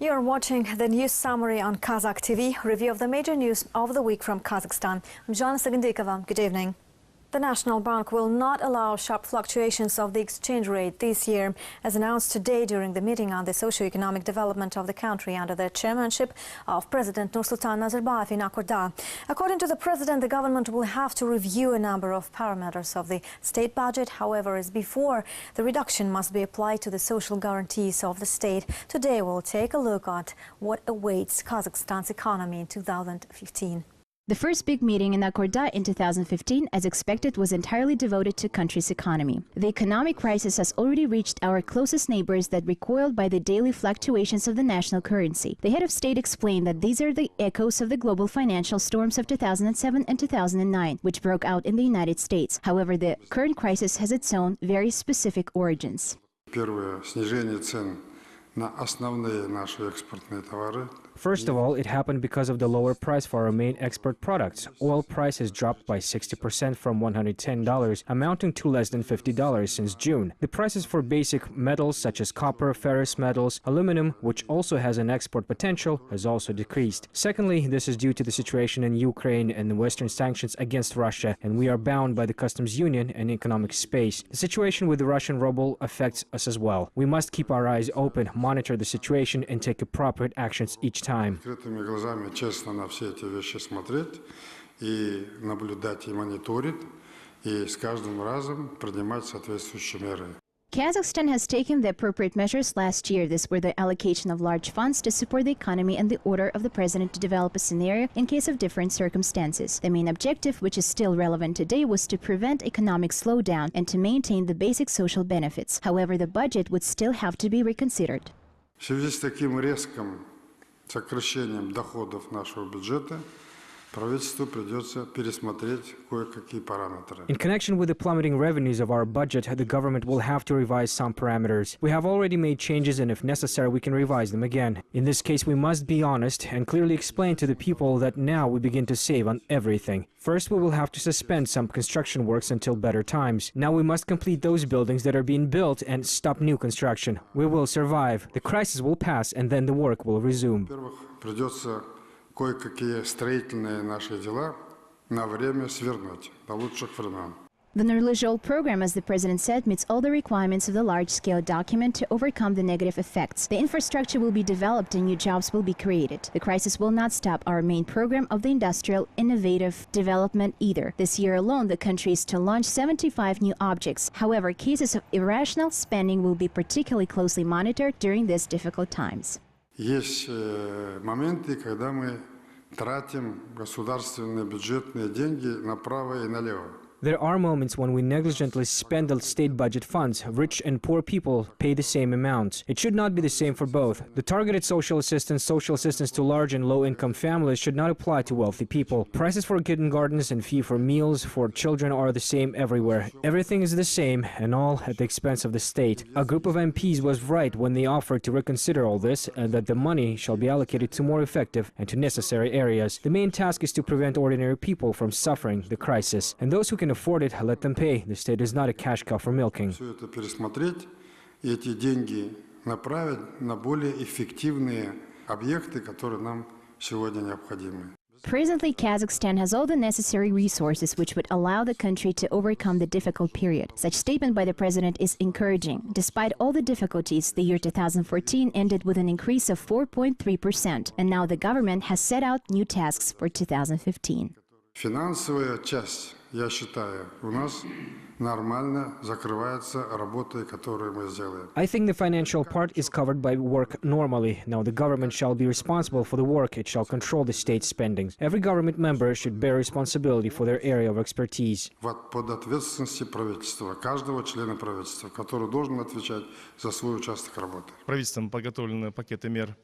You're watching the news summary on Kazakh TV, review of the major news of the week from Kazakhstan. I'm Joanna Sagandikova. Good evening. The National Bank will not allow sharp fluctuations of the exchange rate this year, as announced today during the meeting on the socio-economic development of the country under the chairmanship of President Nursultan Nazarbayev in Akorda. According to the president, the government will have to review a number of parameters of the state budget. However, as before, the reduction must be applied to the social guarantees of the state. Today, we'll take a look at what awaits Kazakhstan's economy in 2015. The first big meeting in Akorda in 2015, as expected, was entirely devoted to country's economy. The economic crisis has already reached our closest neighbors that recoiled by the daily fluctuations of the national currency. The head of state explained that these are the echoes of the global financial storms of 2007 and 2009, which broke out in the United States. However, the current crisis has its own very specific origins. First of all, it happened because of the lower price for our main export products. Oil prices dropped by 60% from $110, amounting to less than $50 since June. The prices for basic metals such as copper, ferrous metals, aluminum, which also has an export potential, has also decreased. Secondly, this is due to the situation in Ukraine and the Western sanctions against Russia, and we are bound by the customs union and economic space. The situation with the Russian ruble affects us as well. We must keep our eyes open, monitor the situation, and take appropriate actions each time. Открытыми глазами честно на все эти вещи смотреть и наблюдать и мониторить, и с каждым разом принимать соответствующие меры. Kazakhstan has taken the appropriate measures last year. This were the allocation of large funds to support the economy and the order of the president to develop a scenario in case of different circumstances. The main objective, which is still relevant today, was to prevent economic slowdown and to maintain the basic social benefits. However, the budget would still have to be reconsidered. В связи с таким резким сокращением доходов нашего бюджета правительству придется пересмотреть кое-какие параметры. In connection with the plummeting revenues of our budget, the government will have to revise some parameters. We have already made changes, and if necessary, we can revise them again. In this case, we must be honest and clearly explain to the people that now we begin to save on everything. First, we will have to suspend some construction works until better times. Now we must complete those buildings that are being built and stop new construction. We will survive. The crisis will pass, and then the work will resume. Во-первых, придется кое-какие строительные наши дела на время свернуть до лучших времен. The Joly program, as the president said, meets all the requirements of the large-scale document to overcome the negative effects. The infrastructure will be developed and new jobs will be created. The crisis will not stop our main program of the industrial innovative development either. This year alone, the country is to launch 75 new objects. However, cases of irrational spending will be particularly closely monitored during these difficult times. Есть моменты, когда мы тратим государственные бюджетные деньги направо и налево. There are moments when we negligently spend the state budget funds. Rich and poor people pay the same amounts. It should not be the same for both. The targeted social assistance to large and low-income families should not apply to wealthy people. Prices for kindergartens and fee for meals for children are the same everywhere. Everything is the same, and all at the expense of the state. A group of MPs was right when they offered to reconsider all this and that the money shall be allocated to more effective and to necessary areas. The main task is to prevent ordinary people from suffering the crisis, and those who can afford it, let them pay. The state is not a cash cow for milking. Все это пересмотреть и эти деньги направить на более эффективные объекты, которые нам сегодня необходимы. Presently, Kazakhstan has all the necessary resources which would allow the country to overcome the difficult period. Such statement by the president is encouraging. Despite all the difficulties, the year 2014 ended with an increase of 4.3%, and now the government has set out new tasks for 2015. Финансовая часть, я считаю, у нас нормально закрывается работой, которую мы сделаем. I think the financial part is covered by work normally. Now the government shall be responsible for the work. It shall control the state spending. Every government member should bear responsibility for their area of expertise. Под ответственностью правительства, каждого члена правительства, который должен отвечать за свой участок работы. Правительством подготовлены пакеты мер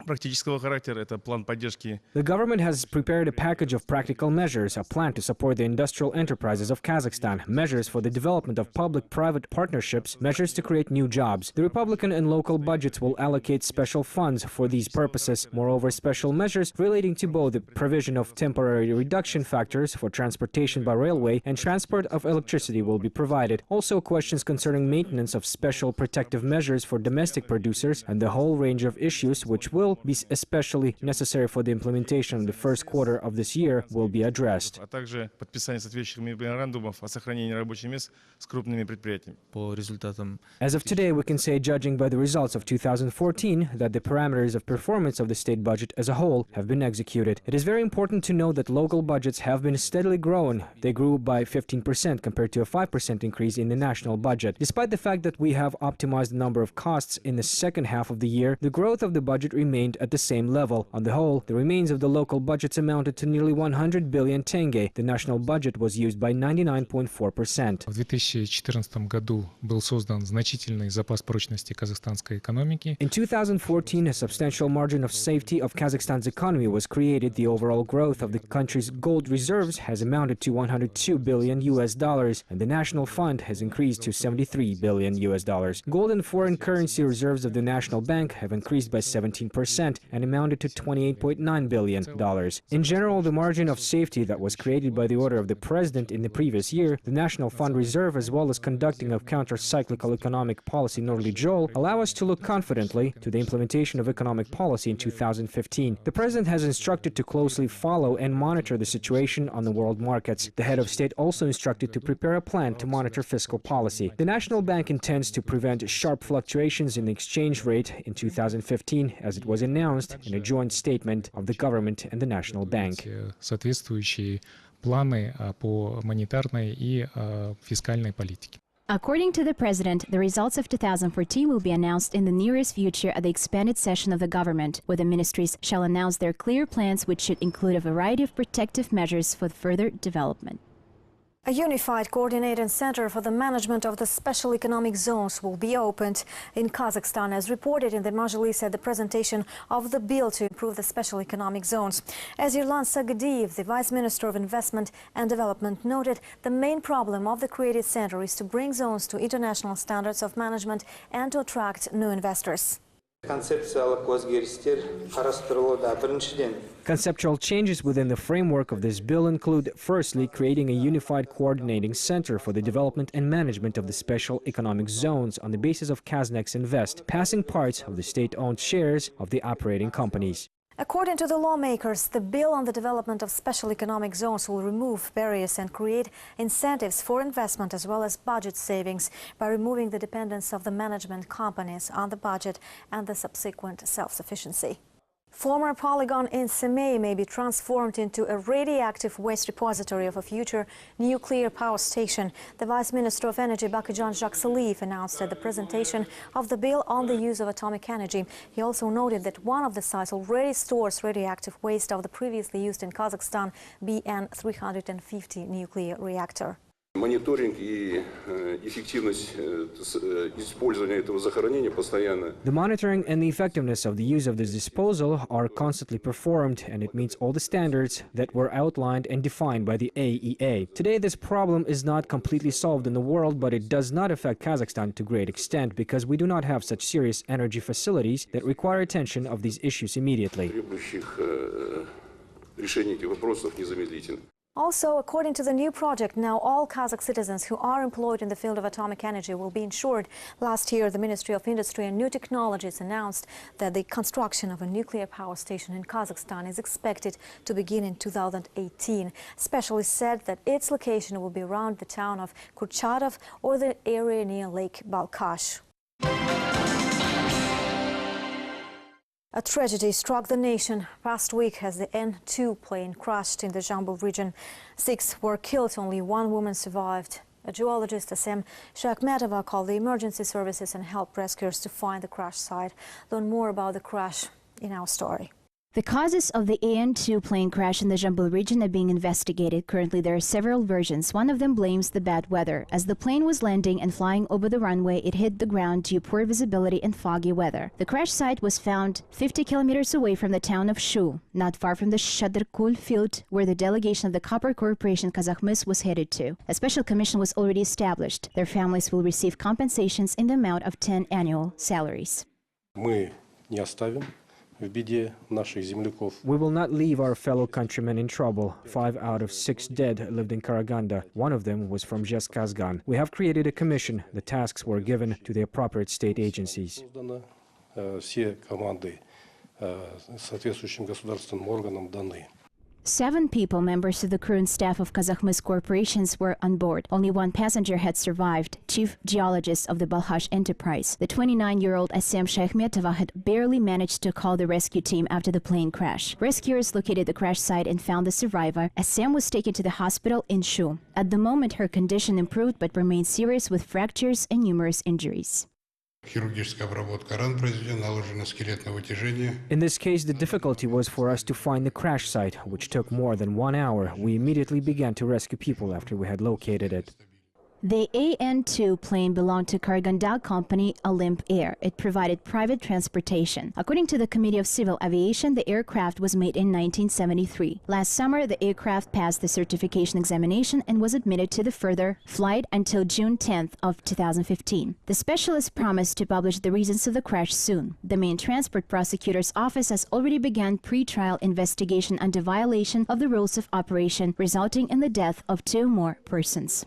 практического характера. Это план поддержки. The government has prepared a package of practical measures, a plan to support the industrial enterprises of Kazakhstan, measures for the development of public-private partnerships, measures to create new jobs. The Republican and local budgets will allocate special funds for these purposes. Moreover, special measures relating to both the provision of temporary reduction factors for transportation by railway and transport of electricity will be provided. Also, questions concerning maintenance of special protective measures for domestic producers and the whole range of issues which will be especially necessary for the implementation in the first quarter of this year will be addressed. А также подписание соответствующих меморандумов о сохранении рабочих мест с крупными предприятиями. По результатам. As of today, we can say, judging by the results of 2014, that the parameters of performance of the state budget as a whole have been executed. It is very important to note that local budgets have been steadily growing. They grew by 15% compared to a 5% increase in the national budget. Despite the fact that we have optimized the number of costs in the second half of the year, the growth of the budget remained at the same level. On the whole, the remains of the local budgets amounted to nearly 100 billion tenge. The national budget was used by 99.4%. В 2014 году был создан значительный запас прочности казахстанской экономики. In 2014, a substantial margin of safety of Kazakhstan's economy was created. The overall growth of the country's gold reserves has amounted to $102 billion, and the national fund has increased to $73 billion. Gold and foreign currency reserves of the National Bank have increased by 17% and amounted to $28.9 billion. In general, the margin of safety that was created by the order of the President in the previous year, the National Fund Reserve, as well as conducting of counter-cyclical economic policy, notably Joly, allow us to look confidently to the implementation of economic policy in 2015. The President has instructed to closely follow and monitor the situation on the world markets. The head of state also instructed to prepare a plan to monitor fiscal policy. The National Bank intends to prevent sharp fluctuations in the exchange rate in 2015, as it was announced in a joint statement of the government and the National Bank. Соответствующие планы по монетарной и фискальной политике. According to the President, the results of 2014 will be announced in the nearest future at the expanded session of the government, where the ministries shall announce their clear plans, which should include a variety of protective measures for further development. A unified coordinating center for the management of the special economic zones will be opened in Kazakhstan, as reported in the Majilis at the presentation of the bill to improve the special economic zones. As Zhaksaliyev, the Vice Minister of Investment and Development, noted, the main problem of the created center is to bring zones to international standards of management and to attract new investors. Conceptual changes within the framework of this bill include, firstly, creating a unified coordinating center for the development and management of the special economic zones on the basis of Kaznex Invest, passing parts of the state-owned shares of the operating companies. According to the lawmakers, the bill on the development of special economic zones will remove barriers and create incentives for investment as well as budget savings by removing the dependence of the management companies on the budget and the subsequent self-sufficiency. Former polygon in Semey may be transformed into a radioactive waste repository of a future nuclear power station. The Vice Minister of Energy, Bahytzhan Zhaksaliyev, announced at the presentation of the bill on the use of atomic energy. He also noted that one of the sites already stores radioactive waste of the previously used in Kazakhstan BN-350 nuclear reactor. Мониторинг и эффективность использования этого захоронения постоянно. The monitoring and the effectiveness of the use of this disposal are constantly performed, and it meets all the standards that were outlined and defined by the AEA. Today, this problem is not completely solved in the world, but it does not affect Kazakhstan to great extent because we do not have such serious energy facilities that require attention of these issues immediately. Требующих решения этих вопросов незамедлительно. Also, according to the new project, now all Kazakh citizens who are employed in the field of atomic energy will be insured. Last year, the Ministry of Industry and New Technologies announced that the construction of a nuclear power station in Kazakhstan is expected to begin in 2018. Specialists said that its location will be around the town of Kurchatov or the area near Lake Balkhash. A tragedy struck the nation past week as the N-2 plane crashed in the Zhambyl region. 6 were killed, only 1 woman survived. A geologist, Semey, called the emergency services and helped rescuers to find the crash site. Learn more about the crash in our story. The causes of the AN-2 plane crash in the Zhambyl region are being investigated. Currently, there are several versions. One of them blames the bad weather. As the plane was landing and flying over the runway, it hit the ground due to poor visibility and foggy weather. The crash site was found 50 kilometers away from the town of Shu, not far from the Shadırkul field, where the delegation of the Copper Corporation Kazakh was headed to. A special commission was already established. Their families will receive compensations in the amount of 10 annual salaries. Мы не оставим в беде наших земляков. We will not leave our fellow countrymen in trouble. 5 out of 6 dead lived in Karaganda. One of them was from Zhaksaliyev. We have created a commission. The tasks were given to the appropriate state agencies. Созданы все команды соответствующим государственным органам даны. 7 people, members of the crew and staff of Kazakh corporations, were on board. Only one passenger had survived, chief geologist of the Bahytzhan enterprise. The 29-year-old Asem Shaykhmetova had barely managed to call the rescue team after the plane crash. Rescuers located the crash site and found the survivor. Asem was taken to the hospital in Shu. At the moment, her condition improved but remained serious with fractures and numerous injuries. In this case, the difficulty was for us to find the crash site, which took more than 1 hour. We immediately began to rescue people after we had located it. The AN-2 plane belonged to Karaganda company Olymp Air. It provided private transportation. According to the Committee of Civil Aviation, the aircraft was made in 1973. Last summer, the aircraft passed the certification examination and was admitted to the further flight until June 10th of 2015. The specialist promised to publish the reasons of the crash soon. The main transport prosecutor's office has already begun pre-trial investigation under violation of the rules of operation, resulting in the death of 2 more persons.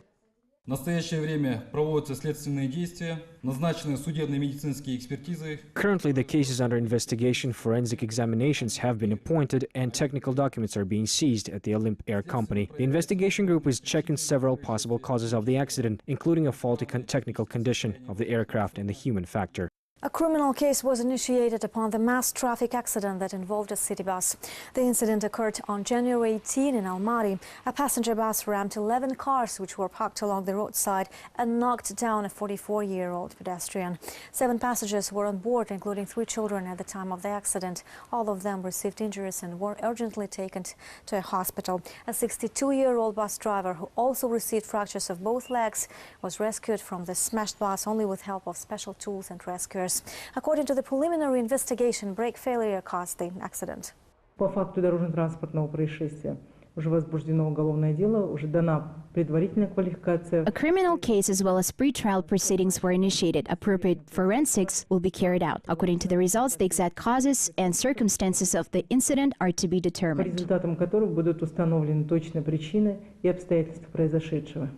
В настоящее время проводятся следственные действия, назначены судебно-медицинские экспертизы. Currently, the cases under investigation, forensic examinations have been appointed, and technical documents are being seized at the Olymp Air Company. The investigation group is checking several possible causes of the accident, including a faulty technical condition of the aircraft and the human factor. A criminal case was initiated upon the mass traffic accident that involved a city bus. The incident occurred on January 18 in Almaty. A passenger bus rammed 11 cars which were parked along the roadside and knocked down a 44-year-old pedestrian. 7 passengers were on board, including 3 children at the time of the accident. All of them received injuries and were urgently taken to a hospital. A 62-year-old bus driver, who also received fractures of both legs, was rescued from the smashed bus only with help of special tools and rescuers. According to the preliminary investigation, brake failure caused the accident. По факту дорожно-транспортного происшествия уже возбуждено уголовное дело, уже дана предварительная квалификация. A criminal case as well as pre-trial proceedings were initiated. Appropriate forensics will be carried out. According to the results, the exact causes and circumstances of the incident are to be По determined. результатам которых будут установлены точные причины и обстоятельства произошедшего.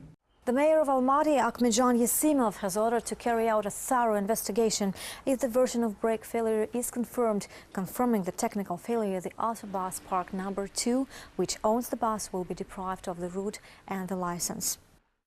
The mayor of Almaty, Ahmedjan Yesimov, has ordered to carry out a thorough investigation. If the version of brake failure is confirmed, confirming the technical failure, the Autobus Park number 2, which owns the bus, will be deprived of the route and the license.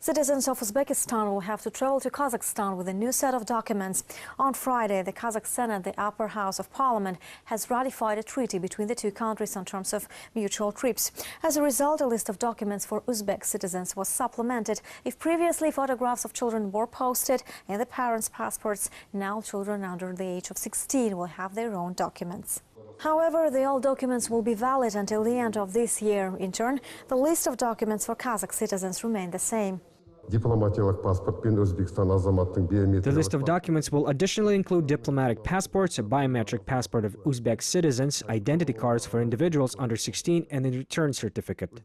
Citizens of Uzbekistan will have to travel to Kazakhstan with a new set of documents. On Friday, the Kazakh Senate, the upper house of parliament, has ratified a treaty between the 2 countries on terms of mutual trips. As a result, a list of documents for Uzbek citizens was supplemented. If previously photographs of children were posted in the parents' passports, now children under the age of 16 will have their own documents. However, the old documents will be valid until the end of this year. In turn, the list of documents for Kazakh citizens remain the same. The list of documents will additionally include diplomatic passports, a biometric passport of Uzbek citizens, identity cards for individuals under 16, and a return certificate.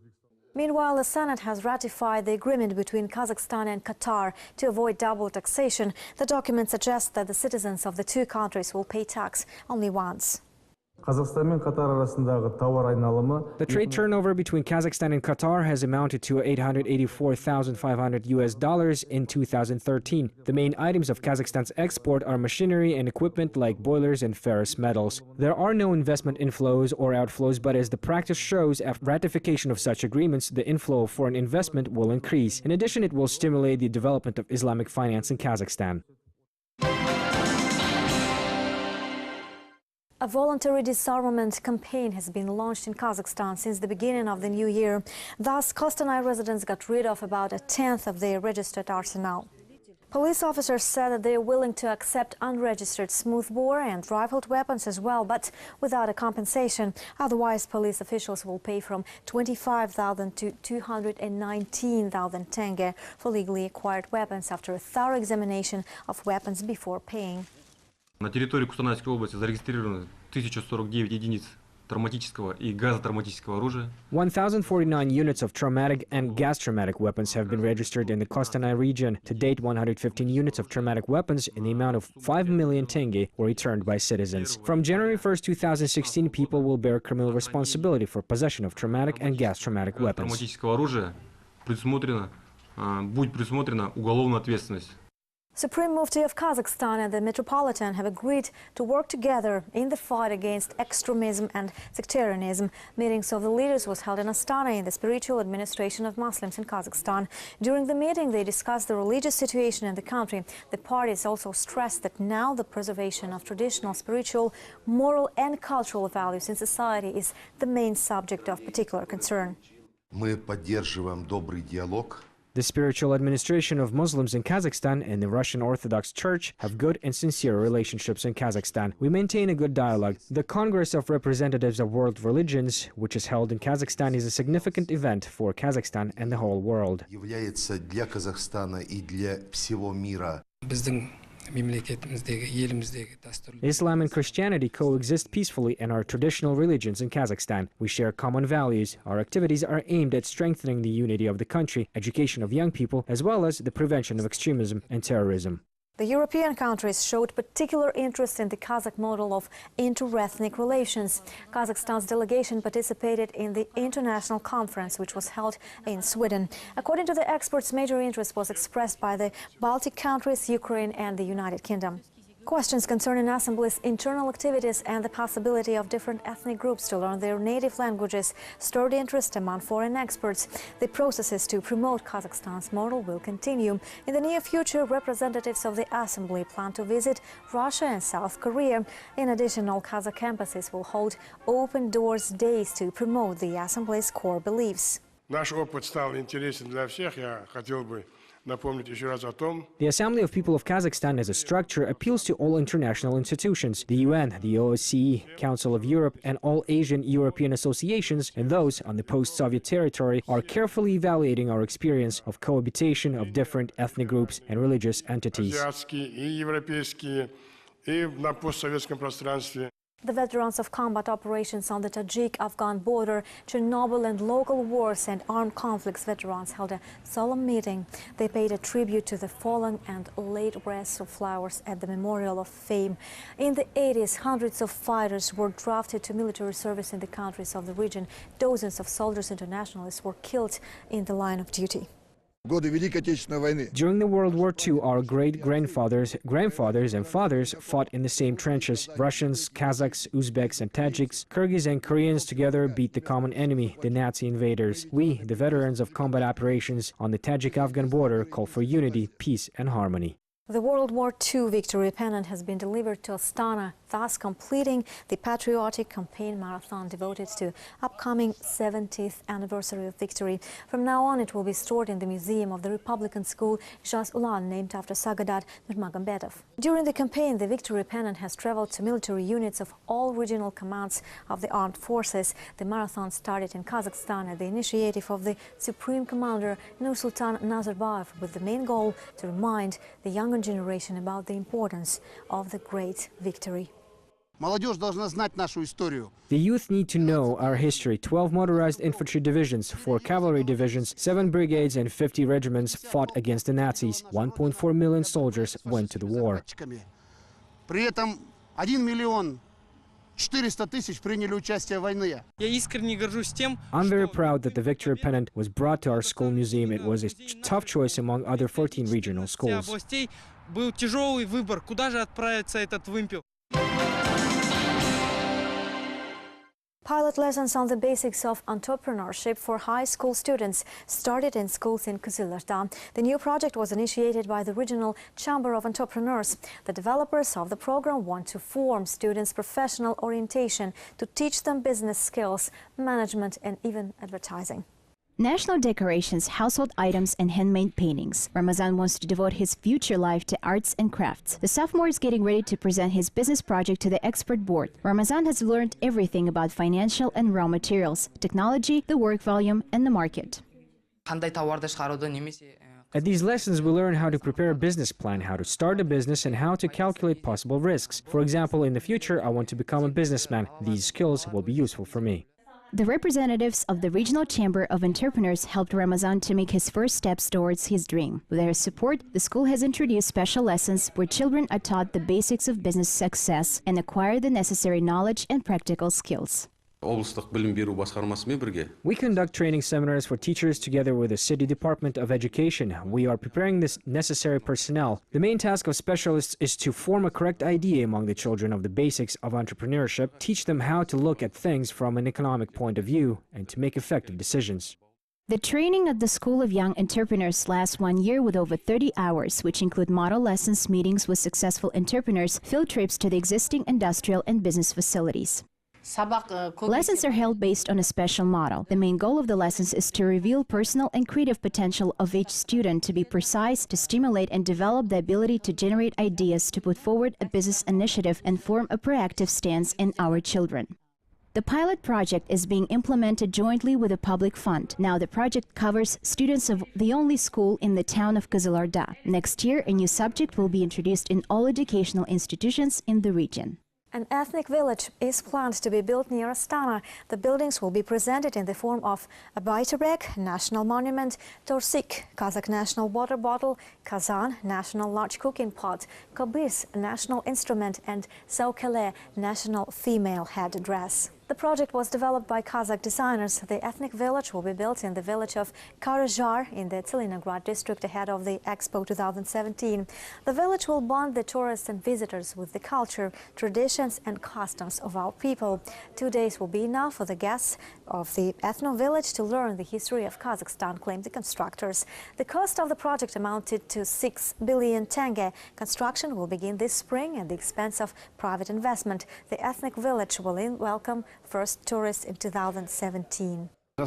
Meanwhile, the Senate has ratified the agreement between Kazakhstan and Qatar to avoid double taxation. The document suggests that the citizens of the 2 countries will pay tax only once. The trade turnover between Kazakhstan and Qatar has amounted to $884,500 in 2013. The main items of Kazakhstan's export are machinery and equipment like boilers and ferrous metals. There are no investment inflows or outflows, but as the practice shows, after ratification of such agreements, the inflow of foreign investment will increase. In addition, it will stimulate the development of Islamic finance in Kazakhstan. A voluntary disarmament campaign has been launched in Kazakhstan since the beginning of the new year. Thus, Kostanay residents got rid of about 1/10 of their registered arsenal. Police officers said that they are willing to accept unregistered smoothbore and rifled weapons as well, but without a compensation. Otherwise, police officials will pay from 25,000 to 219,000 tenge for legally acquired weapons after a thorough examination of weapons before paying. На территории Кустанайской области зарегистрировано 1049 единиц травматического и газотравматического оружия. 1,049 units of traumatic and gas-traumatic weapons have been registered in the Kostanay region. To date, 115 units of traumatic weapons in the amount of 5 million tenge were returned by citizens. From January 1st, 2016, people will bear criminal responsibility for possession of traumatic and gas-traumatic weapons. Травматического оружия будет предусмотрена уголовная ответственность. Supreme Mufti of Kazakhstan and the Metropolitan have agreed to work together in the fight against extremism and sectarianism. Meetings of the leaders was held in Astana in the spiritual administration of Muslims in Kazakhstan. During the meeting, they discussed the religious situation in the country. The parties also stressed that now the preservation of traditional, spiritual, moral and cultural values in society is the main subject of particular concern. Мы поддерживаем добрый диалог. The spiritual administration of Muslims in Kazakhstan and the Russian Orthodox Church have good and sincere relationships in Kazakhstan. We maintain a good dialogue. The Congress of Representatives of World Religions, which is held in Kazakhstan, is a significant event for Kazakhstan and the whole world. Является для Казахстана и для всего мира. Islam and Christianity coexist peacefully in our traditional religions in Kazakhstan. We share common values. Our activities are aimed at strengthening the unity of the country, education of young people, as well as the prevention of extremism and terrorism. The European countries showed particular interest in the Kazakh model of interethnic relations. Kazakhstan's delegation participated in the international conference, which was held in Sweden. According to the experts, major interest was expressed by the Baltic countries, Ukraine and the United Kingdom. Questions concerning Assembly's internal activities and the possibility of different ethnic groups to learn their native languages stirred interest among foreign experts. The processes to promote Kazakhstan's model will continue. In the near future, representatives of the Assembly plan to visit Russia and South Korea. In addition, all Kazakh campuses will hold open doors days to promote the Assembly's core beliefs. Наш опыт стал интересен для всех. Я хотел бы напомнить еще раз о том. The Assembly of People of Kazakhstan as a structure appeals to all international institutions, the UN, the OSCE, Council of Europe, and all Asian European associations, and those on the post-Soviet territory are carefully evaluating our experience of cohabitation of different ethnic groups and religious entities. Азиатские и европейские, и на постсоветском пространстве. The veterans of combat operations on the Tajik-Afghan border, Chernobyl and local wars and armed conflicts veterans held a solemn meeting. They paid a tribute to the fallen and laid wreaths of flowers at the Memorial of Fame. In the 80s, hundreds of fighters were drafted to military service in the countries of the region. Dozens of soldiers internationalists were killed in the line of duty. During the World War II, our great-grandfathers, grandfathers and fathers fought in the same trenches. Russians, Kazakhs, Uzbeks and Tajiks, Kyrgyz and Koreans together beat the common enemy, the Nazi invaders. We, the veterans of combat operations on the Tajik-Afghan border, call for unity, peace and harmony. The World War II victory pennant has been delivered to Astana, thus completing the patriotic campaign marathon devoted to upcoming 70th anniversary of victory. From now on, it will be stored in the Museum of the Republican School Zhaksaliyev, named after Sagadat Nurmagomedov. During the campaign, the victory pennant has traveled to military units of all regional commands of the armed forces. The marathon started in Kazakhstan at the initiative of the Supreme Commander Nursultan Nazarbayev, with the main goal to remind the younger generation about the importance of the great victory. The youth need to know our history. 12 motorized infantry divisions, 4 cavalry divisions, 7 brigades and 50 regiments fought against the Nazis. 1.4 million soldiers went to the war. I'm very proud that the victory pennant was brought to our school museum. It was a tough choice among other 14 regional schools. Был тяжелый выбор, куда же отправится этот вымпел. Pilot lessons on the basics of entrepreneurship for high school students started in schools in Kazakh. The new project was initiated by the Regional Chamber of Entrepreneurs. The developers of the program want to form students' professional orientation to teach them business skills, management and even advertising. National decorations, household items, and handmade paintings. Ramazan wants to devote his future life to arts and crafts. The sophomore is getting ready to present his business project to the expert board. Ramazan has learned everything about financial and raw materials, technology, the work volume, and the market. At these lessons, we learn how to prepare a business plan, how to start a business, and how to calculate possible risks. For example, in the future, I want to become a businessman. These skills will be useful for me. The representatives of the Regional Chamber of Entrepreneurs helped Ramazan to make his first steps towards his dream. With their support, the school has introduced special lessons where children are taught the basics of business success and acquire the necessary knowledge and practical skills. We conduct training seminars for teachers together with the City Department of Education. We are preparing this necessary personnel. The main task of specialists is to form a correct idea among the children of the basics of entrepreneurship, teach them how to look at things from an economic point of view, and to make effective decisions. The training at the School of Young Entrepreneurs lasts 1 year with over 30 hours, which include model lessons, meetings with successful entrepreneurs, field trips to the existing industrial and business facilities. Lessons are held based on a special model. The main goal of the lessons is to reveal personal and creative potential of each student, to be precise, to stimulate and develop the ability to generate ideas, to put forward a business initiative and form a proactive stance in our children. The pilot project is being implemented jointly with a public fund. Now the project covers students of the only school in the town of Akorda. Next year, a new subject will be introduced in all educational institutions in the region. An ethnic village is planned to be built near Astana. The buildings will be presented in the form of a Jibek national monument, Torsik, Kazakh national water bottle, Kazan, national large cooking pot, Kobis, national instrument, and Saukele, national female headdress. The project was developed by Kazakh designers. The ethnic village will be built in the village of Karajar in the Tselinograd district ahead of the Expo 2017. The village will bond the tourists and visitors with the culture, traditions and customs of our people. 2 days will be enough for the guests of the ethno-village to learn the history of Kazakhstan, claim the constructors. The cost of the project amounted to 6 billion tenge. Construction will begin this spring at the expense of private investment. The ethnic village will welcome first tourists in 2017. We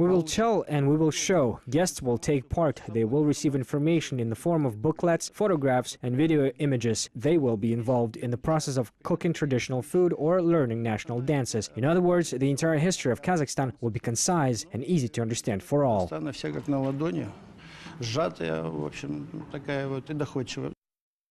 will tell and we will show. Guests will take part. They will receive information in the form of booklets, photographs and video images. They will be involved in the process of cooking traditional food or learning national dances. In other words, the entire history of Kazakhstan will be concise and easy to understand for all.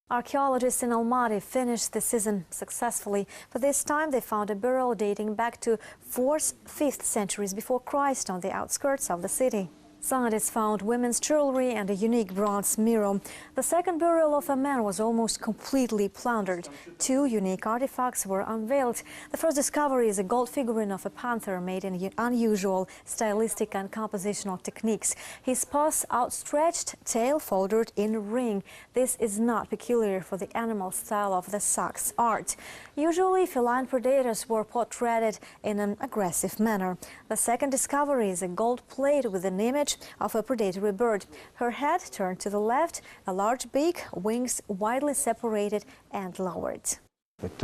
Archaeologists in Almaty finished the season successfully, but this time they found a burial dating back to 4th, 5th centuries before Christ on the outskirts of the city. Scientists found women's jewelry and a unique bronze mirror. The second burial of a man was almost completely plundered. 2 unique artifacts were unveiled. The first discovery is a gold figurine of a panther made in unusual stylistic and compositional techniques. His paws outstretched, tail folded in a ring. This is not peculiar for the animal style of the Sacs art. Usually, feline predators were portrayed in an aggressive manner. The second discovery is a gold plate with an image of a predatory bird. Her head turned to the left, a large beak, wings widely separated and lowered. It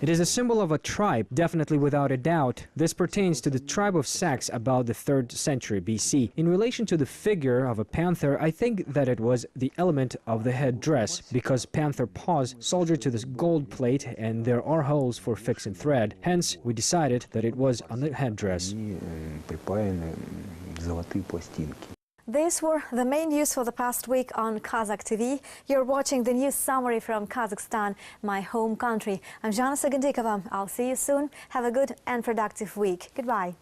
is a symbol of a tribe, definitely without a doubt. This pertains to the tribe of Sacs about the 3rd century BC. In relation to the figure of a panther, I think that it was the element of the headdress, because panther paws solder to this gold plate and there are holes for fixing thread. Hence, we decided that it was on the headdress. These were the main news for the past week on Kazakh TV. You're watching the news summary from Kazakhstan, my home country. I'm Joly. I'll see you soon. Have a good and productive week. Goodbye.